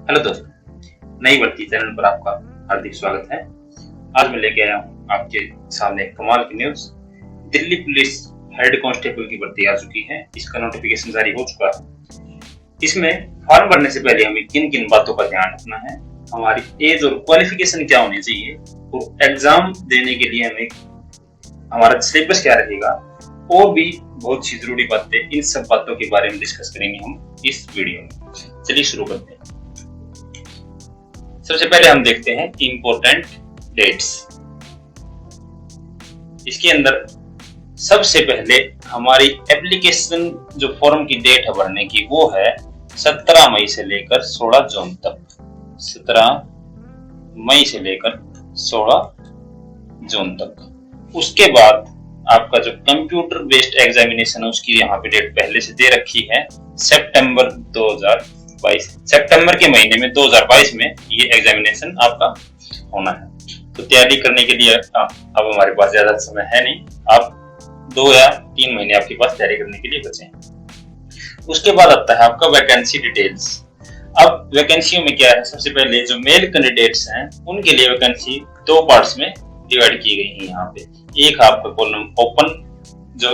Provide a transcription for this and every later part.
Hello दोस्तों, नई भर्ती चैनल पर आपका हार्दिक स्वागत है। आज मैं लेके आया हूँ आपके सामने कमाल की news. Delhi police head constable की भर्ती आ चुकी है। इसका नोटिफिकेशन जारी हो चुका है। इसमें फॉर्म भरने से पहले हमें किन किन बातों का ध्यान रखना है, हमारी एज और क्वालिफिकेशन क्या होनी चाहिए, और एग्जाम देने के लिए हमें हमारा सिलेबस क्या रहेगा, और भी बहुत सी जरूरी बातें, इन सब बातों के बारे में डिस्कस करेंगे हम इस वीडियो में। चलिए शुरू करते हैं। सबसे पहले हम देखते हैं इंपॉर्टेंट डेट्स। इसके अंदर सबसे पहले हमारी एप्लीकेशन जो फॉर्म की डेट है भरने की, वो है 17 मई से लेकर 16 जून तक। 17 मई से लेकर 16 जून तक। उसके बाद आपका जो कंप्यूटर बेस्ड एग्जामिनेशन है उसकी यहाँ पे डेट पहले से दे रखी है, सितंबर 2022। सितंबर के महीने में 2022 में ये एग्जामिनेशन आपका होना है। तो तैयारी करने के लिए अब हमारे पास ज्यादा समय है नहीं, आप 2 या 3 महीने आपके पास तैयारी करने के लिए बचे हैं। उसके बाद आता है आपका वैकेंसी डिटेल्स। अब वैकेंसियों में क्या है, सबसे पहले जो मेल कैंडिडेट्स हैं उनके लिए वैकेंसी 2 पार्ट्स में डिवाइड की गई है। यहाँ पे एक आपका कॉलम ओपन जो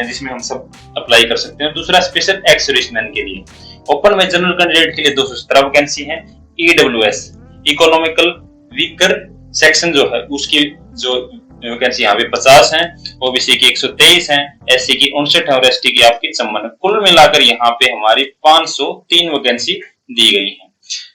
जिसमें हम सब अप्लाई कर सकते हैं, दूसरा स्पेशल एक्स सर्विसमैन के लिए। ओपन में जनरल कैंडिडेट के लिए 217 वैकेंसी है। ईडब्ल्यूएस इकोनॉमिकल वीकर सेक्शन जो है उसकी जो वैकेंसी यहाँ पे 50 है, ओबीसी की 123 है, एससी की 59 है और एसटी की आपकी 56 है। कुल मिलाकर यहाँ पे हमारी 503 वैकेंसी दी गई है।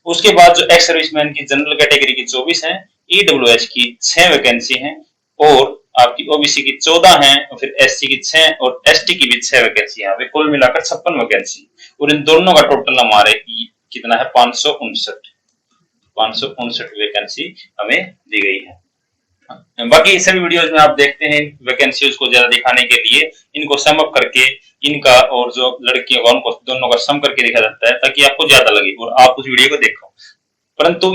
उसके बाद जो एक्स सर्विसमैन की जनरल कैटेगरी की 24 है, ईडब्ल्यूएस की 6 वैकेंसी है, और आपकी ओबीसी की 14 है, और फिर एससी की 6 और एसटी की भी 6 वैकेंसी। यहाँ पे कुल मिलाकर 56 वैकेंसी, और इन दोनों का टोटल हमारे कितना है, 559 वैकेंसी हमें दी गई है। बाकी सभी वीडियोस में आप देखते हैं वैकेंसीज को ज्यादा दिखाने के लिए इनको सम अप करके इनका और जो लड़कियों का उनको दोनों का सम करके दिखा जाता है, ताकि आपको ज्यादा लगे और आप उस वीडियो को देखो। परंतु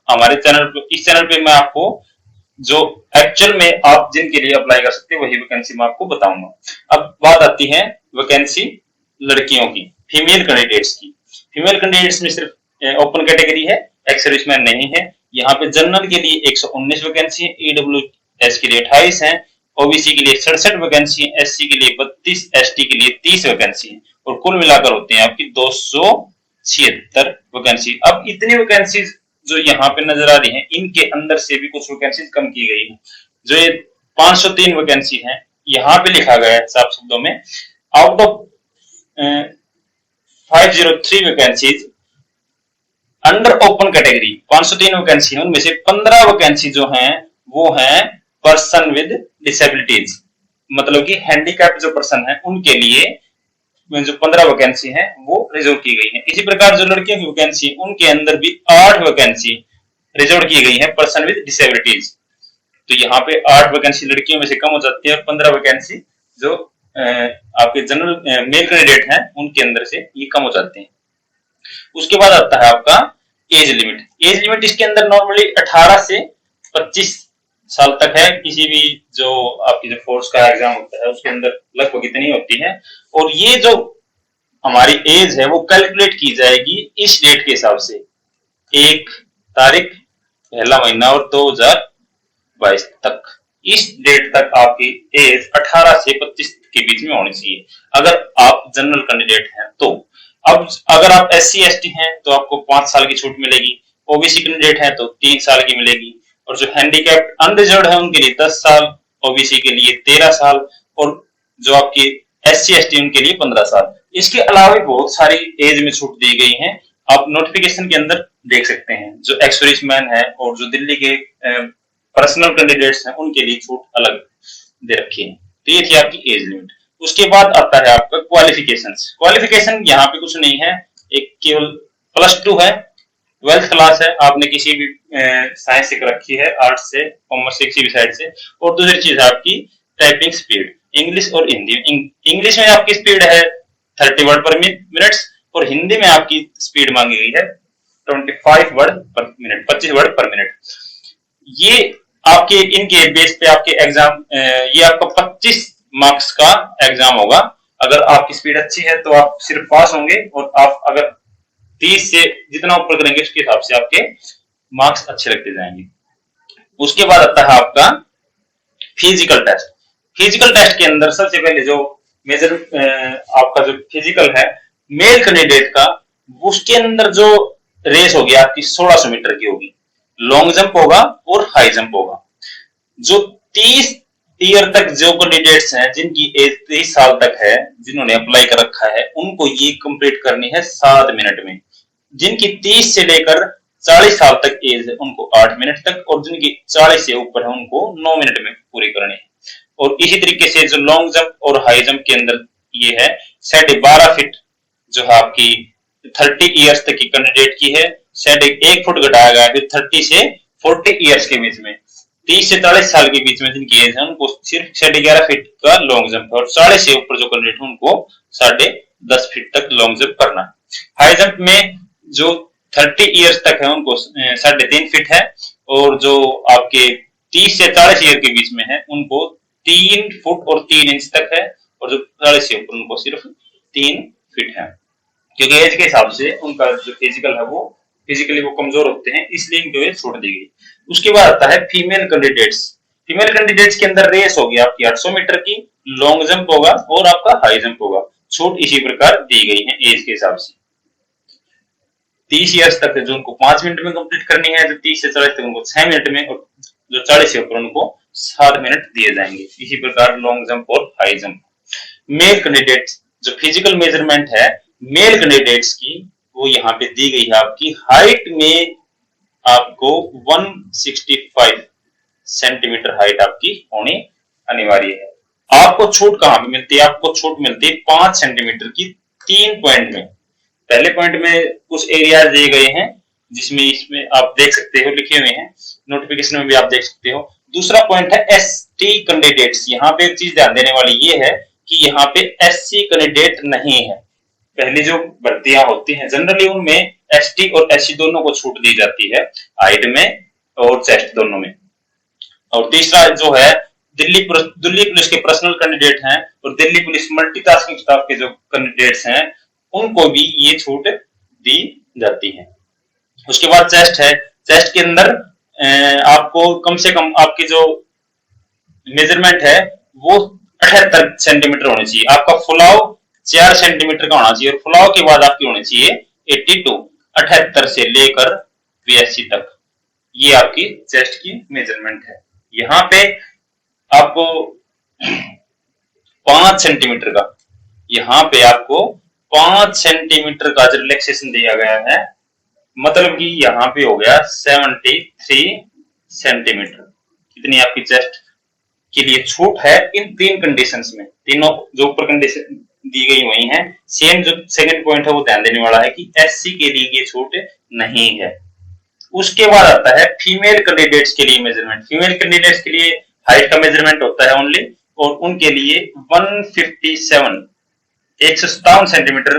हमारे इस चैनल पे मैं आपको जो एक्चुअल में आप जिनके लिए अप्लाई कर सकते हैं वही वैकेंसी मैं आपको बताऊंगा। अब बात आती है वैकेंसी लड़कियों की, फीमेल कैंडिडेट्स की। फीमेल कैंडिडेट्स में सिर्फ ओपन कैटेगरी है, एक्स सर्विसमैन नहीं है। यहाँ पे जनरल के लिए 119 वैकेंसी है, ईडब्ल्यूएस के लिए 28 है, ओबीसी के लिए 67 वैकेंसी है, एससी के लिए 32, एसटी के लिए 30 वैकेंसी है, और कुल मिलाकर होते हैं आपकी 276 वैकेंसी। अब इतनी वैकेंसी जो यहाँ पे नजर आ रही है, इनके अंदर से भी कुछ वैकेंसी कम की गई है। जो ये 503 वैकेंसी है, यहाँ पे लिखा गया है साफ शब्दों में, out of 503 vacancies under open category 503 vacancy है, उनमें से 15 वैकेंसी जो हैं वो हैं पर्सन विद डिसेबिलिटीज, मतलब कि हैंडीकैप जो पर्सन है उनके लिए जो 15 वैकेंसी है वो रिजर्व की गई है। इसी प्रकार जो लड़कियों की वैकेंसी उनके अंदर भी 8 वैकेंसी रिजर्व की गई है पर्सन विद डिसेबिलिटीज। तो यहाँ पे 8 वैकेंसी लड़कियों में से कम हो जाती है और 15 वैकेंसी जो आपके जनरल मेल कैंडिडेट हैं उनके अंदर से ये कम हो जाते हैं। उसके बाद आता है आपका एज लिमिट। एज लिमिट इसके अंदर नॉर्मली 18 से 25 साल तक है। किसी भी जो आपकी जो फोर्स का एग्जाम होता है उसके अंदर लगभग इतनी होती है, और ये जो हमारी एज है वो कैलकुलेट की जाएगी इस डेट के हिसाब से, 1 तारीख पहला महीना और 2022 तक। इस डेट तक आपकी एज 18 से 25 के बीच में होनी चाहिए अगर आप जनरल कैंडिडेट हैं तो। अब अगर आप एससी एसटी हैं तो आपको 5 साल की छूट मिलेगी, ओबीसी कैंडिडेट हैं तो 3 साल की मिलेगी, और जो हैंडीकैप्ड अनरिजर्व्ड है उनके लिए 10 साल, ओबीसी के लिए 13 साल, और जो आपकी एससी एसटी उनके लिए 15 साल। इसके अलावा बहुत सारी एज में छूट दी गई है, आप नोटिफिकेशन के अंदर देख सकते हैं। जो एक्स सर्विसमैन है और जो दिल्ली के पर्सनल कैंडिडेट्स हैं उनके लिए छूट अलग दे रखी है। तो ये थी आपकी एज लिमिट। उसके बाद आता है आपका क्वालिफिकेशन। क्वालिफिकेशन यहाँ पे कुछ नहीं है, एक केवल +2 है, 12th क्लास है, आपने किसी भी साइंस से कर रखी है, आर्ट्स से, कॉमर्स से, किसी भी साइड से। और दूसरी चीज है आपकी टाइपिंग स्पीड, इंग्लिश और हिंदी। इंग्लिश में आपकी स्पीड है 30 वर्ड पर मिनट, और हिंदी में आपकी स्पीड मांगी गई है 25 वर्ड पर मिनट, 25 वर्ड पर मिनट। ये आपके इनके बेस पे आपके एग्जाम, ये आपका 25 मार्क्स का एग्जाम होगा। अगर आपकी स्पीड अच्छी है तो आप सिर्फ पास होंगे, और आप अगर 30 से जितना ऊपर करेंगे उसके हिसाब से आपके मार्क्स अच्छे लगते जाएंगे। उसके बाद आता है आपका फिजिकल टेस्ट। फिजिकल टेस्ट के अंदर सबसे पहले जो मेजर आपका जो फिजिकल है मेल कैंडिडेट का, उसके अंदर जो रेस होगी आपकी 1600 मीटर की होगी, लॉन्ग जंप होगा और हाई जंप होगा। जो 30 ईयर तक जो कैंडिडेट्स हैं जिनकी एज 30 साल तक है, जिन्होंने अप्लाई कर रखा है, उनको ये कंप्लीट करनी है 7 मिनट में। जिनकी 30 से लेकर 40 साल तक एज है उनको 8 मिनट तक, और जिनकी 40 से ऊपर है उनको 9 मिनट में पूरी करनी है। और इसी तरीके से जो लॉन्ग जंप और हाई जंप के अंदर ये है 12.5 फीट जो है आपकी 30 ईयर्स तक की कैंडिडेट की है, 1 फुट घटाया गया है 30 से 40 ईयर्स के बीच में। 30 से 40 साल के बीच में जिनकी एज है उनको सिर्फ 11.5 फीट का लॉन्ग जंप, और 40 से ऊपर जो कैंडिडेट है उनको 10.5 फीट तक लॉन्ग जंप करना है। हाई जंप में जो 30 ईयर्स तक है उनको 3.5 फीट है, और जो आपके 30 से 40 ईयर के बीच में है उनको 3 फुट और 3 इंच तक है, और जो 40 से ऊपर उनको सिर्फ 3 फीट है। क्योंकि एज के हिसाब से उनका जो फिजिकल है वो फिजिकली वो कमजोर होते हैं, इसलिए इनको ये छूट दी गई। उसके बाद आता है फीमेल कैंडिडेट्स। फीमेल कैंडिडेट्स के अंदर रेस होगी आपकी 800 मीटर की, लॉन्ग जंप होगा और आपका हाई जंप होगा। छूट इसी प्रकार दी गई है एज के हिसाब से। 30 ईयर्स तक जो उनको 5 मिनट में कंप्लीट करनी है, जो 30 से 40 तक उनको 6 मिनट में, और जो 40 से ऊपर उनको 7 मिनट दिए जाएंगे। इसी प्रकार लॉन्ग जंप और हाई जंप। मेल कैंडिडेट्स जो फिजिकल मेजरमेंट है मेल कैंडिडेट्स की, वो यहाँ पे दी गई है आपकी हाइट में आपको 165 सेंटीमीटर हाइट आपकी होनी अनिवार्य है। आपको छूट कहां पे मिलती है? आपको छूट मिलती है 5 सेंटीमीटर की 3 पॉइंट में। पहले पॉइंट में कुछ एरिया दिए गए हैं जिसमें इसमें आप देख सकते हो लिखे हुए हैं, नोटिफिकेशन में भी आप देख सकते हो। दूसरा पॉइंट है एसटी कैंडिडेट्स। यहाँ पे एक चीज ध्यान देने वाली ये है कि यहाँ पे एससी कैंडिडेट नहीं है। पहली जो भर्तियां होती हैं जनरली उनमें एसटी और एससी दोनों को छूट दी जाती है, हाइट में और चेस्ट दोनों में। और तीसरा जो है दिल्ली पुलिस के पर्सनल कैंडिडेट हैं और दिल्ली पुलिस मल्टीटास्किंग स्टाफ के जो कैंडिडेट्स हैं उनको भी ये छूट दी जाती है। उसके बाद चेस्ट है। चेस्ट के अंदर आपको कम से कम आपकी जो मेजरमेंट है वो 78 सेंटीमीटर होनी चाहिए। आपका फुलाव 4 सेंटीमीटर का होना चाहिए, और फुलाव के बाद आपकी होनी चाहिए 82, 78 से लेकर 82 तक। ये आपकी चेस्ट की मेजरमेंट है। यहाँ पे आपको 5 सेंटीमीटर का, यहाँ पे आपको 5 सेंटीमीटर का जो रिलैक्सेशन दिया गया है, मतलब कि यहाँ पे हो गया 73 सेंटीमीटर। कितनी आपकी चेस्ट के लिए छूट है इन 3 कंडीशंस में। तीनों जो ऊपर कंडीशन दी गई वही है। सेम जो सेकंड पॉइंट है वो ध्यान देने वाला है कि एससी के लिए ये छूट नहीं है। उसके बाद आता है फीमेल कैंडिडेट्स के लिए मेजरमेंट। फीमेल कैंडिडेट्स के लिए हाइट का मेजरमेंट होता है ओनली, और उनके लिए 157 सेंटीमीटर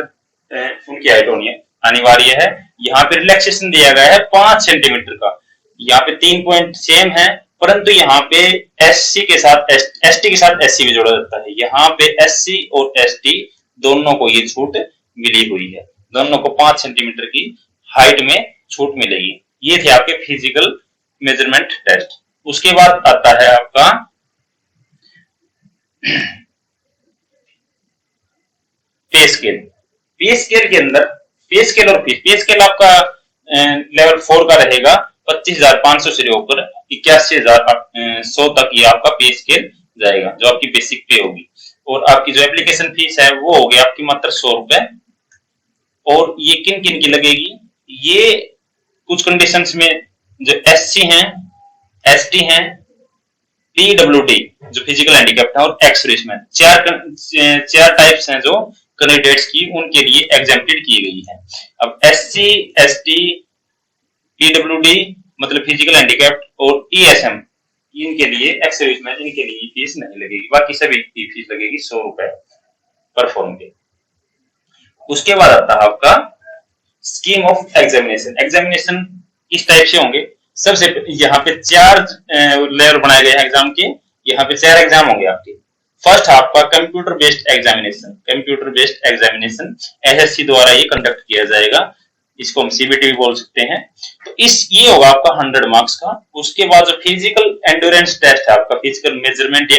उनकी हाइट होनी है अनिवार्य है। यहाँ पे रिलैक्सेशन दिया गया है 5 सेंटीमीटर का। यहाँ पे 3 पॉइंट सेम है, परंतु यहाँ पे एससी के साथ एसटी के साथ एससी भी जोड़ा जाता है। यहाँ पे एससी और एसटी दोनों को ये छूट मिली हुई है, दोनों को 5 सेंटीमीटर की हाइट में छूट मिलेगी। ये थे आपके फिजिकल मेजरमेंट टेस्ट। उसके बाद आता है आपका पे स्केल। पे स्केल के अंदर पे स्केल और पे स्केल आपका लेवल 4 का रहेगा। 25,500 से लेकर 81,100 तक ये आपका पे स्केल जाएगा, जो आपकी बेसिक पे होगी। और आपकी जो एप्लीकेशन फीस है वो होगी आपकी मात्र 100 रुपए। और ये किन किन की लगेगी? ये कुछ कंडीशंस में जो एससी हैं, एसटी हैं, पीडब्ल्यूडी जो फिजिकल हैंडीकैप्ड है, और एक्स सर्विसमैन, चार टाइप्स हैं जो कैंडिडेट्स की, उनके लिए एग्जेम्प्टेड की गई है। अब एससी, एसटी, पीडब्ल्यूडी मतलब फिजिकल हैंडीकैप्ड, और ईएसएम इनके लिए, एक्स सर्विसमैन इनके लिए फीस नहीं लगेगी। बाकी सभी की फीस लगेगी 100 रुपए पर फॉर्म के। उसके बाद आता है आपका स्कीम ऑफ एग्जामिनेशन। एग्जामिनेशन किस टाइप से होंगे? सबसे यहाँ पे 4 लेयर बनाए गए हैं एग्जाम के। यहाँ पे 4 एग्जाम होंगे आपके। फर्स्ट आपका computer based examination. Computer based examination SSC द्वारा ये कंडक्ट किया जाएगा। इसको हम सीबीटी भी बोल सकते हैं। तो ये होगा आपका 100 मार्क्स का। उसके बाद जो फिजिकल एंड्योरेंस टेस्ट है आपका, फिजिकल मेजरमेंट या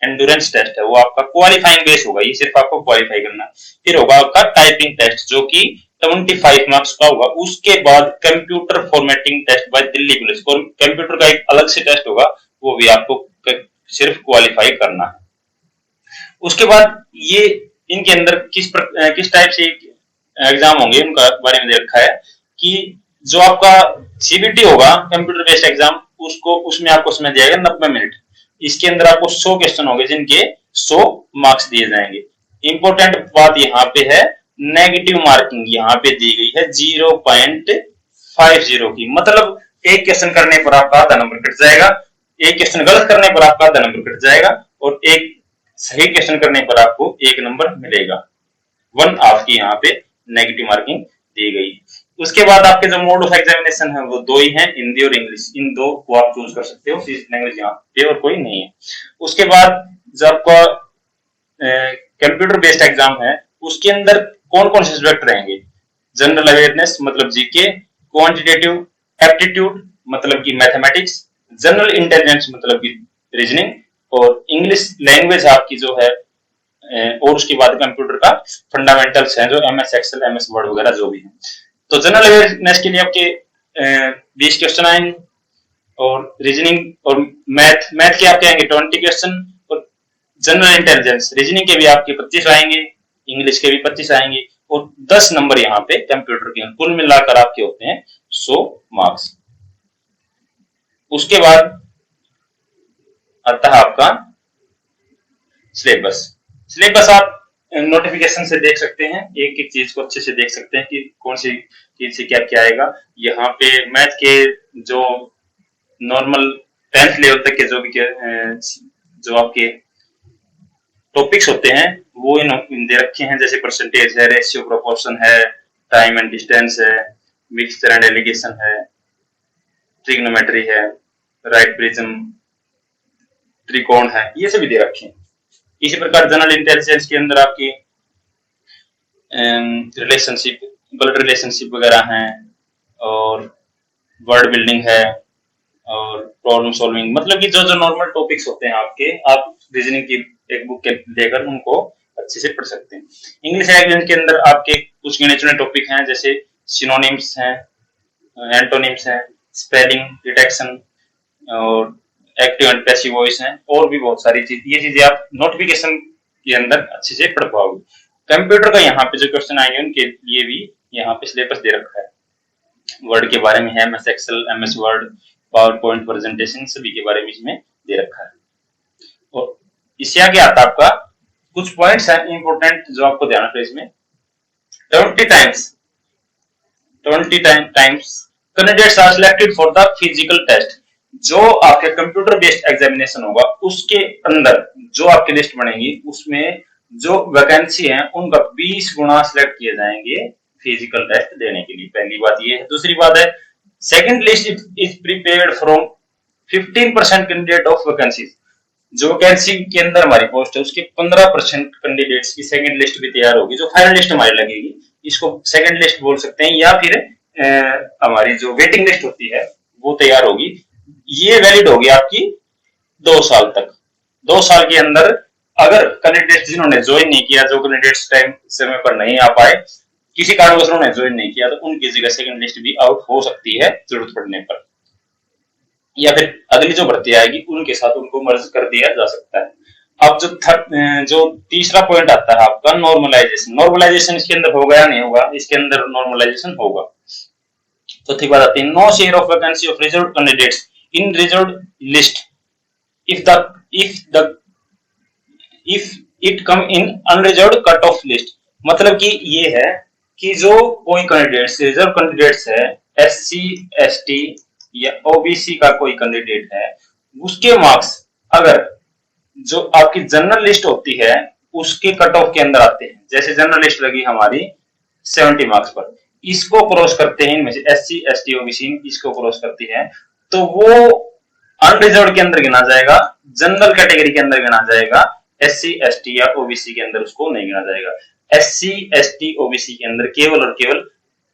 एंड्योरेंस टेस्ट है, वो आपका क्वालिफाइंग बेस होगा, ये सिर्फ आपको क्वालिफाई करना। फिर होगा आपका टाइपिंग टेस्ट जो कि 75 मार्क्स का होगा। उसके बाद computer formatting test by Delhi police, और कंप्यूटर का एक अलग से टेस्ट होगा, वो भी आपको सिर्फ क्वालिफाई करना है। उसके बाद ये इनके अंदर किस टाइप से एग्जाम होंगे उनका बारे में दे रखा है कि जो आपका सीबीटी होगा कंप्यूटर बेस्ड एग्जाम, उसमें आपको समय दिया जाएगा 90 मिनट। इसके अंदर आपको 100 क्वेश्चन होंगे जिनके 100 मार्क्स दिए जाएंगे। इंपॉर्टेंट बात यहाँ पे है, नेगेटिव मार्किंग यहाँ पे दी गई है 0.50 की, मतलब एक क्वेश्चन करने पर आपका आधा नंबर कट जाएगा, एक क्वेश्चन गलत करने पर आपका आधा नंबर कट जाएगा, और एक सही क्वेश्चन करने पर आपको 1 नंबर मिलेगा। 1 आपकी यहाँ पे नेगेटिव मार्किंग दी गई। उसके बाद आपके जो मोड ऑफ एग्जामिनेशन है वो 2 ही हैं, हिंदी और इंग्लिश। इन 2 को आप चूज कर सकते हो, लैंग्वेज यहाँ पे और कोई नहीं है। उसके बाद जब आपका कंप्यूटर बेस्ड एग्जाम है, उसके अंदर कौन कौन से सब्जेक्ट रहेंगे? जनरल अवेयरनेस मतलब जीके, क्वांटिटेटिव एप्टीट्यूड मतलब कि मैथमेटिक्स, जनरल इंटेलिजेंस मतलब कि रीजनिंग, और इंग्लिश लैंग्वेज आपकी जो है, और उसके बाद कंप्यूटर का फंडामेंटल्स हैं जो एमएस एक्सेल, एमएस वर्ड वगैरह जो भी है। तो जनरल अवेयरनेस के लिए आपके 20 क्वेश्चन आएंगे, और रीजनिंग और मैथ के आपके आएंगे 20 क्वेश्चन, और जनरल इंटेलिजेंस रीजनिंग के भी आपके 25 आएंगे, इंग्लिश के भी 25 आएंगे, और 10 नंबर यहाँ पे कंप्यूटर के। कुल मिलाकर आपके होते हैं 100 मार्क्स। उसके बाद आता है आपका सिलेबस। सिलेबस आप नोटिफिकेशन से देख सकते हैं, एक एक चीज को अच्छे से देख सकते हैं कि कौन सी चीज से क्या क्या आएगा। यहाँ पे मैथ के जो नॉर्मल 10th लेवल तक के जो आपके टॉपिक्स होते हैं वो इन दे रखे हैं, जैसे परसेंटेज है, रेशियो प्रोपोर्शन है, टाइम एंड डिस्टेंस है, मिक्सचर एंड एलिगेशन है, ट्रिग्नोमेट्री है, राइट प्रिज्म, त्रिकोण है, ये सभी दे रखे हैं। इसी प्रकार जनरल इंटेलिजेंस के अंदर आपकी रिलेशनशिप, ब्लड रिलेशनशिप वगैरह हैं, और वर्ड बिल्डिंग है, और प्रॉब्लम सॉल्विंग, मतलब कि जो जो नॉर्मल टॉपिक्स होते हैं आपके, आप रीजनिंग की एक बुक लेकर उनको अच्छे से पढ़ सकते हैं। इंग्लिश लैंग्वेज के अंदर आपके कुछ गिने चुने टॉपिक हैं, जैसे सिनोनिम्स हैं, एंटोनिम्स हैं, स्पेलिंग डिटेक्शन, और एक्टिव एंड पैसिव वॉइस हैं, और भी बहुत सारी चीज। ये चीजें आप नोटिफिकेशन के अंदर अच्छे से पढ़ पाओगे। कंप्यूटर का यहाँ पे जो क्वेश्चन आएंगे उनके लिए भी यहाँ पे सिलेबस दे रखा है। वर्ड के बारे में है, MS Excel, MS Word, PowerPoint presentation, सभी के बारे में इसमें दे रखा है। और इससे आगे आता है आपका कुछ पॉइंट्स हैं इंपोर्टेंट जो आपको ध्यान रखना है इसमें। 20 times candidates are selected for the physical test. जो आपके कंप्यूटर बेस्ड एग्जामिनेशन होगा उसके अंदर जो आपकी लिस्ट बनेगी उसमें जो वैकेंसी है उनका 20 गुना सिलेक्ट किए जाएंगे फिजिकल टेस्ट देने के लिए। पहली बात ये है। दूसरी बात है, second list is prepared from 15% candidate of vacancies. जो वैकेंसी के अंदर हमारी पोस्ट है उसके 15% कैंडिडेट्स की सेकंड लिस्ट भी तैयार होगी, जो फाइनल लिस्ट हमारी लगेगी। इसको सेकंड लिस्ट बोल सकते हैं, या फिर हमारी जो वेटिंग लिस्ट होती है वो तैयार होगी। ये वैलिड होगी आपकी 2 साल तक। 2 साल के अंदर अगर कैंडिडेट्स जिन्होंने ज्वाइन नहीं किया, जो कैंडिडेट्स टाइम समय पर नहीं आ पाए, किसी कारणवश उन्होंने ज्वाइन नहीं किया, तो उनकी जगह सेकंड लिस्ट भी आउट हो सकती है जरूरत पड़ने पर, या फिर अगली जो भर्ती आएगी उनके साथ उनको मर्ज कर दिया जा सकता है। अब जो तीसरा पॉइंट आता है आपका नॉर्मलाइजेशन। नॉर्मलाइजेशन इसके अंदर होगा या नहीं होगा? इसके अंदर नॉर्मलाइजेशन होगा। तो ठीक बात आती है, no share of vacancy of reserved candidates in reserved list if it come in unreserved cut off list. मतलब कि ये है कि जो कोई कैंडिडेट्स रिजर्व कैंडिडेट्स है, एससी एसटी या ओबीसी का कोई कैंडिडेट है, उसके मार्क्स अगर जो आपकी जनरल लिस्ट होती है उसके कट ऑफ के अंदर आते हैं, जैसे जनरल लिस्ट लगी हमारी 70 मार्क्स पर, इसको क्रॉस करते हैं, इनमें से एससी एसटी ओबीसी इसको क्रॉस करती है, तो वो अनरिजर्व्ड के अंदर गिना जाएगा, जनरल कैटेगरी के अंदर गिना जाएगा। एससी एसटी या ओबीसी के अंदर उसको नहीं गिना जाएगा। एससी एसटी ओबीसी के अंदर केवल और केवल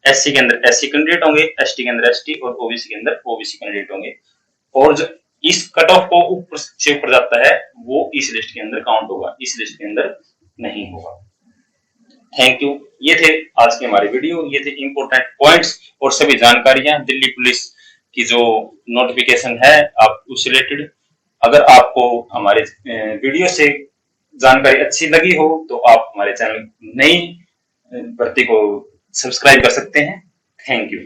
एससी के अंदर एससी कैंडिडेट होंगे, एसटी के अंदर एसटी और ओबीसी के अंदर ओबीसी कैंडिडेट होंगे। और जो इस कट ऑफ को ऊपर से ऊपर जाता है वो इस लिस्ट के अंदर काउंट होगा, इस लिस्ट के अंदर नहीं होगा। Thank you. ये थे आज के हमारे वीडियो, ये थे इंपॉर्टेंट पॉइंट्स और सभी जानकारियां दिल्ली पुलिस की जो नोटिफिकेशन है आप उससे रिलेटेड। अगर आपको हमारे वीडियो से जानकारी अच्छी लगी हो तो आप हमारे चैनल नई भर्ती को सब्सक्राइब कर सकते हैं। Thank you.